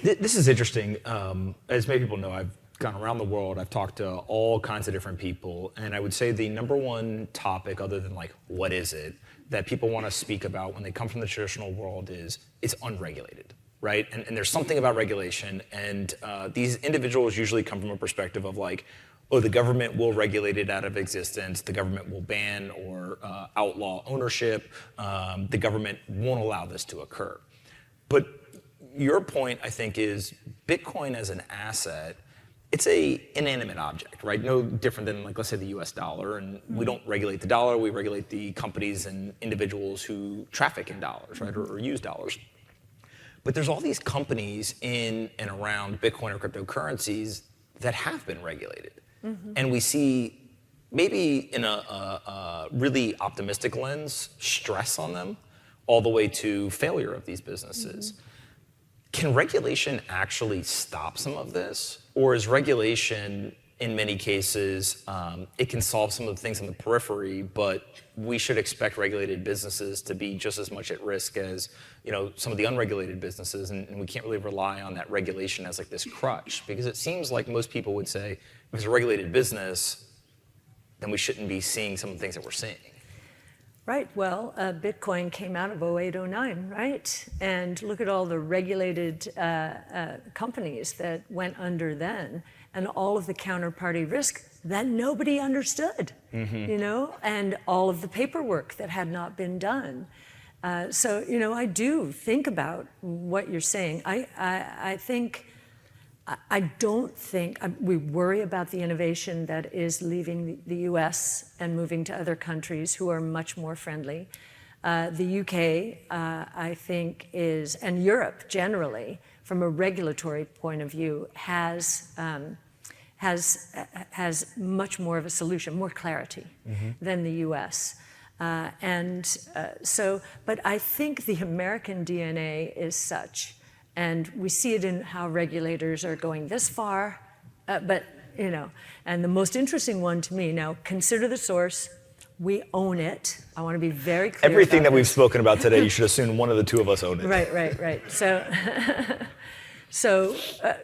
This is interesting. As many people know, I've gone around the world. I've talked to all kinds of different people, and I would say the number one topic, other than like what is it, that people want to speak about when they come from the traditional world is it's unregulated, right? And there's something about regulation, and these individuals usually come from a perspective of like, oh, the government will regulate it out of existence. The government will ban or outlaw ownership. The government won't allow this to occur. But your point, I think, is Bitcoin as an asset, it's a inanimate object, right? No different than, like, let's say the US dollar. And we don't regulate the dollar, we regulate the companies and individuals who traffic in dollars, right, or use dollars. But there's all these companies in and around Bitcoin or cryptocurrencies that have been regulated. And we see, maybe in a really optimistic lens, stress on them, all the way to failure of these businesses. Can regulation actually stop some of this? Or is regulation, in many cases, it can solve some of the things on the periphery, but we should expect regulated businesses to be just as much at risk as, you know, some of the unregulated businesses, and we can't really rely on that regulation as like this crutch, because it seems like most people would say, if it's a regulated business, then we shouldn't be seeing some of the things that we're seeing. Right, well, Bitcoin came out of 08, 09, right? And look at all the regulated companies that went under then, and all of the counterparty risk that nobody understood, you know, and all of the paperwork that had not been done. So, you know, I do think about what you're saying. I don't think, we worry about the innovation that is leaving the US and moving to other countries who are much more friendly. The UK, I think, is, and Europe generally, from a regulatory point of view, has much more of a solution, more clarity than the US. But I think the American DNA is such, and we see it in how regulators are going this far, but, you know, and the most interesting one to me, now consider the source, we own it. I want to be very clear. Everything that we've spoken about today, you should assume one of the two of us own it. Right. So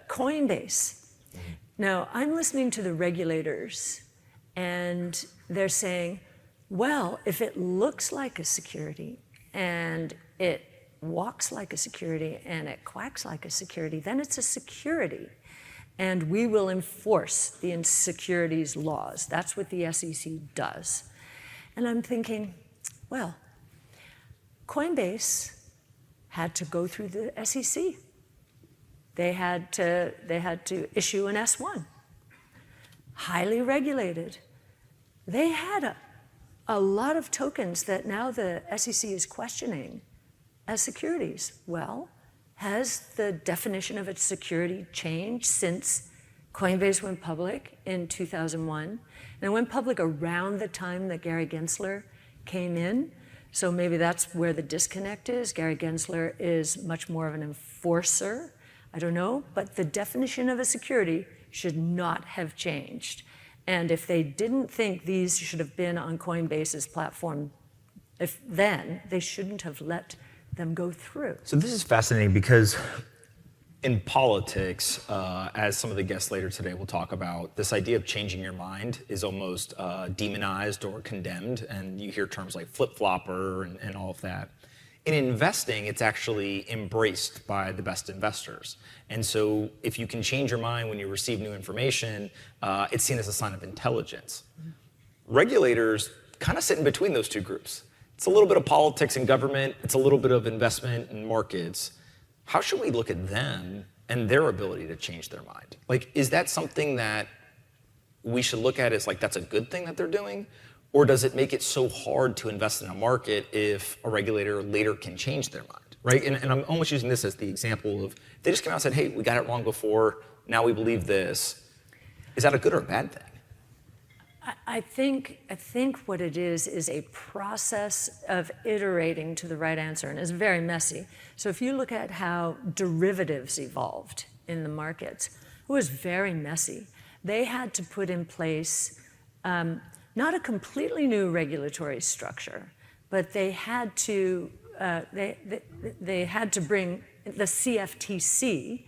Coinbase. Now, I'm listening to the regulators, and they're saying, well, if it looks like a security, and it walks like a security, and it quacks like a security, then it's a security. And we will enforce the securities laws. That's what the SEC does. And I'm thinking, well, Coinbase had to go through the SEC. They had to issue an S1, highly regulated. They had a lot of tokens that now the SEC is questioning as securities. Well, has the definition of its security changed since Coinbase went public in 2001? And it went public around the time that Gary Gensler came in. So maybe that's where the disconnect is. Gary Gensler is much more of an enforcer. I don't know, but the definition of a security should not have changed. And if they didn't think these should have been on Coinbase's platform, then they shouldn't have let them go through. So this is fascinating because in politics, as some of the guests later today will talk about, this idea of changing your mind is almost demonized or condemned, and you hear terms like flip-flopper and all of that. In investing, it's actually embraced by the best investors. And so if you can change your mind when you receive new information, it's seen as a sign of intelligence. Regulators kind of sit in between those two groups. It's a little bit of politics and government. It's a little bit of investment and markets. How should we look at them and their ability to change their mind? Like, is that something that we should look at as like, that's a good thing that they're doing? Or does it make it so hard to invest in a market if a regulator later can change their mind, right? And I'm almost using this as the example of, they just came out and said, hey, we got it wrong before, now we believe this. Is that a good or a bad thing? I think what it is a process of iterating to the right answer, and it's very messy. So if you look at how derivatives evolved in the markets, it was very messy. They had to put in place not a completely new regulatory structure, but they had to bring the CFTC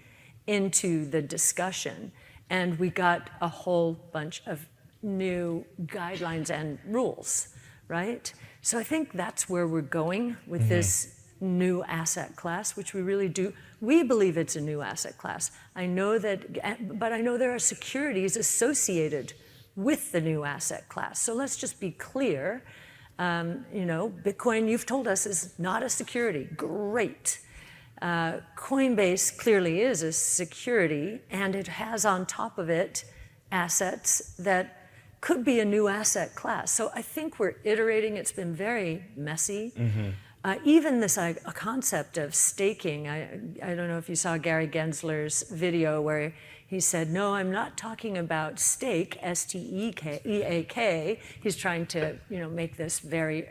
into the discussion, and we got a whole bunch of new guidelines and rules, right? So I think that's where we're going with this new asset class, which we really do. We believe it's a new asset class. I know that, but I know there are securities associated with the new asset class. So let's just be clear. Bitcoin, you've told us, is not a security. Great. Coinbase clearly is a security, and it has on top of it assets that could be a new asset class. So I think we're iterating. It's been very messy. Even this a concept of staking, I don't know if you saw Gary Gensler's video where he said, no, I'm not talking about stake, S-T-E-A-K. He's trying to make this very,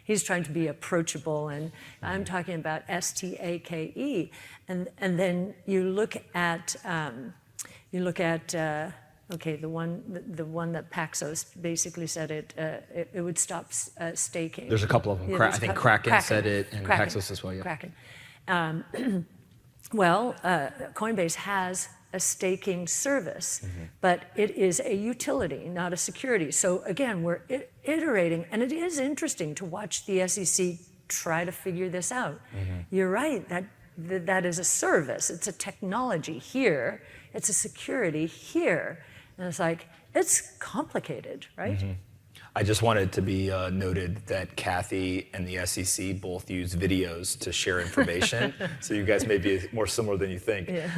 he's trying to be approachable, and I'm talking about S-T-A-K-E. And then you look at, okay, the one that Paxos basically said it would stop staking. There's a couple of them. Yeah, I think Kraken said it, and Paxos as well. Yeah. Kraken. Coinbase has a staking service, but it is a utility, not a security. So again, we're iterating, and it is interesting to watch the SEC try to figure this out. You're right, that is a service. It's a technology here. It's a security here. And it's like, it's complicated, right? I just wanted to be noted that Cathie and the SEC both use videos to share information. So you guys may be more similar than you think. Yeah.